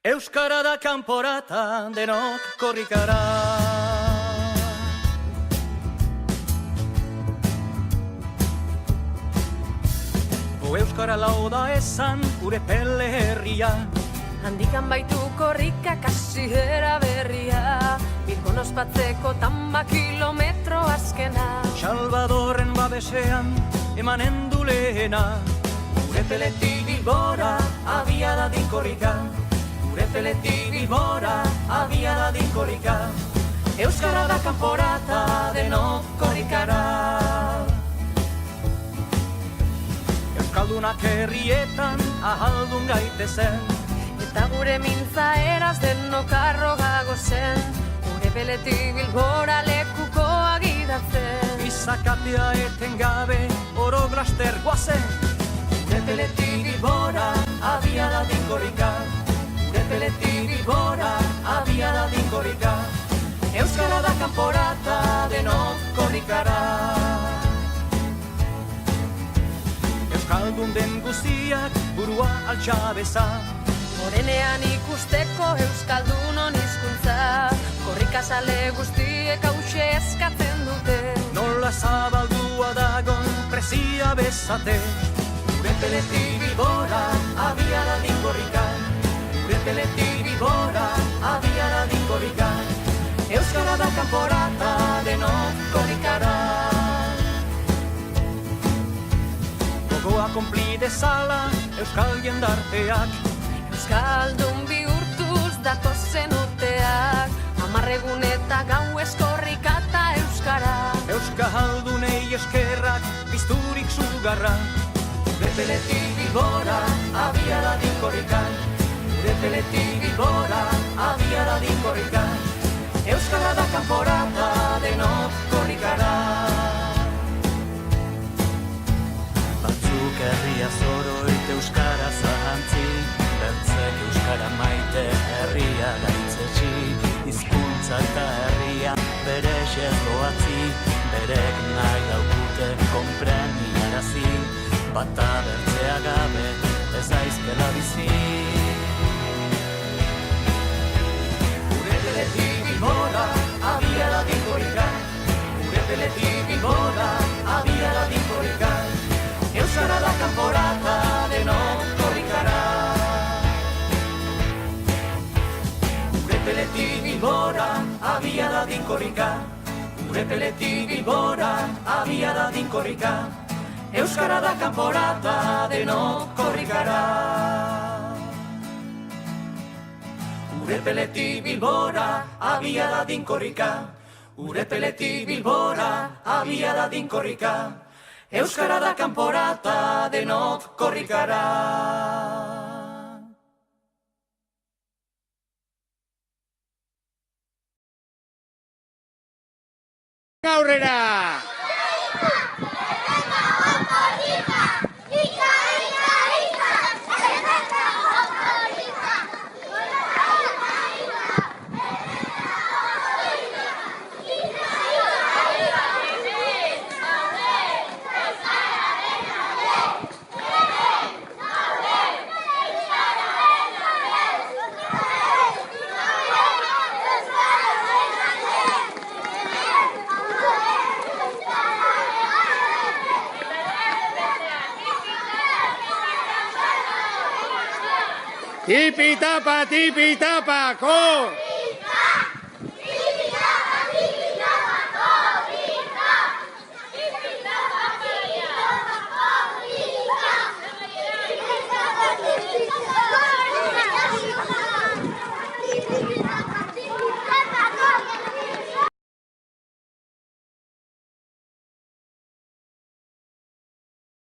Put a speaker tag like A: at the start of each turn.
A: Euskara da kanporata, denok korrikara. Euskara lau da esan, gure pele herria.
B: Handikan baitu korrika kasihera berria, Bilbon ospatzeko tamba kilometro azkena.
A: Salvadorren babesean, emanen du lehena. Gure peletik Bilbora, abia da dinkorrika. Gure peletik Bilbora, abia da dinkorrika. Euskara da kanporata, denok korrikara. Euskaldunak herrietan ahaldun gaitezen,
B: Eta gure mintza eraz denok arrogago zen, Gure peletik Bilbora lekuko agidatzen.
A: Izakatea eten gabe oro glaster guazen. Gure peletik Bilbora, abia da dinkorrika. Gure peletik Bilbora, abia da dinkorrika. Euskara da kanporata, denok korrikara. Euskaldun den guztiak burua altxabeza,
B: Morenean ikusteko Euskaldunon hizkuntza, Korrikazale guztiek hause eskatzen dute.
A: nola zabaldua dagon presia bezate. Gure peletik Bilbora, abia da dinkorrika. Gure peletik Bilbora, abia da dinkorrika. Euskara da kanporata, denok korrikara. Gogoa konpli dezala, euskal jendarteak.
B: Euskaldun bihurtuz datozen urteak, 10 egun eta gauez korrika eta euskara.
A: Euskaldunei eskerrak, pizturik sugarra. Gure peletik Bilbora, abia da dinkorrika. Gure peletik Bilbora, abia da dinkorrika. Euskara da kanporata, denok korrikara. Batzuk herria zoroit euskara zahantzi, bertzek euskara maite herria gaitzetsi. Hizkuntza eta herria bere xerloatzi, berek nahi daukute konpreniarazi. Bata bertzea gabe ez aizkela bizi. Gure peletik Bilbora, abia da dinkorrika. Gure peletik Bilbora, abia da dinkorrika. Euskara da kanporata, denok korrikara. Gure peletik Bilbora, abia da dinkorrika. Gure peletik Bilbora, abia da dinkorrika. Euskara da kanporata, denok korrikara. Gure peletik Bilbora, abia da dinkorrika. Gure peletik Bilbora, abia da dinkorrika. Euskara da kanporata, denok korrikara.
C: Aurrera! Tipi tapa, ko!